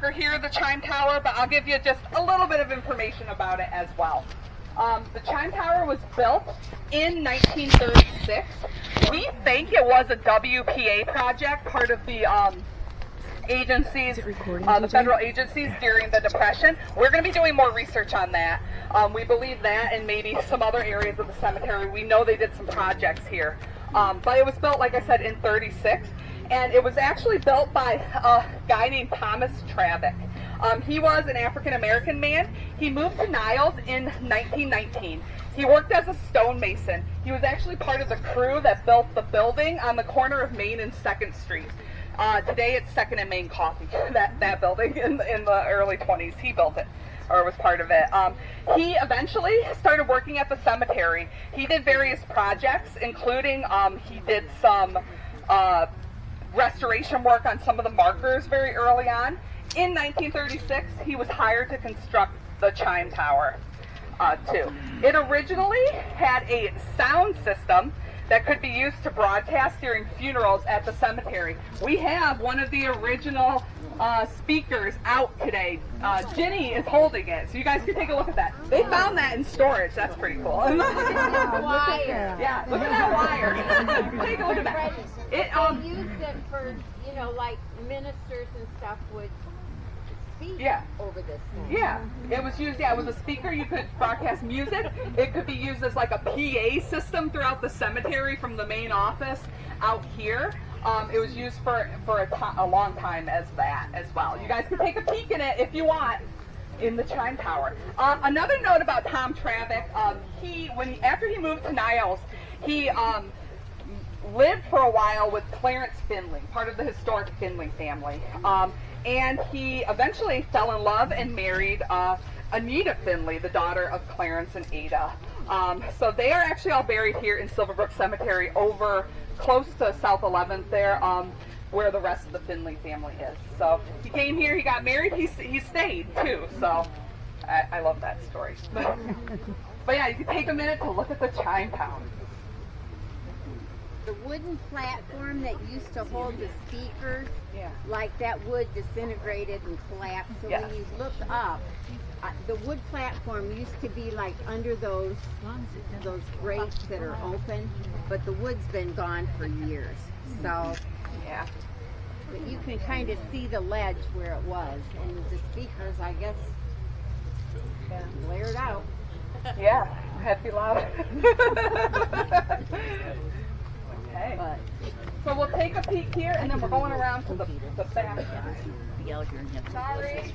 longer here, the Chime Tower, but I'll give you just a little bit of information about it as well. The Chime Tower was built in 1936. We think it was a WPA project, part of the agencies, the federal agencies during the Depression. We're going to be doing more research on that. We believe that and maybe some other areas of the cemetery. We know they did some projects here. But it was built, like I said, in 36. And it was actually built by a guy named Thomas Travick. He was an African-American man. He moved to Niles in 1919. He worked as a stonemason. He was actually part of the crew that built the building on the corner of Main and 2nd Street. Today it's 2nd and Main Coffee, that building in the early 20s. He built it, or was part of it. He eventually started working at the cemetery. He did various projects, including he did some restoration work on some of the markers very early on. In 1936, he was hired to construct the Chime Tower, too. It originally had a sound system that could be used to broadcast during funerals at the cemetery. We have one of the original speakers out today. Ginny is holding it, so you guys can take a look at that. They found that in storage. That's pretty cool. Wire. Yeah, look at that wire. Take a look at that. They used them for, like ministers and stuff would speak over this thing. Yeah, it was used, it was a speaker. You could broadcast music. It could be used as like a PA system throughout the cemetery from the main office out here. It was used for a long time as that as well. You guys can take a peek in it if you want in the Chime Tower. Another note about Tom Travick, after he moved to Niles, he lived for a while with Clarence Finley, part of the historic Finley family. And he eventually fell in love and married Anita Finley, the daughter of Clarence and Ada. So they are actually all buried here in Silverbrook Cemetery over close to South 11th there, where the rest of the Finley family is. So he came here, he got married, he stayed too. So I love that story. But yeah, you can take a minute to look at the Chime Tower. The wooden platform that used to hold the speakers, like that wood disintegrated and collapsed. So when you looked up, the wood platform used to be like under those grates that are open, but the wood's been gone for years. So but you can kind of see the ledge where it was, and the speakers, I guess, blared out. Yeah, had to be loud. Okay. So we'll take a peek here, and then we're going around to the back. Sorry.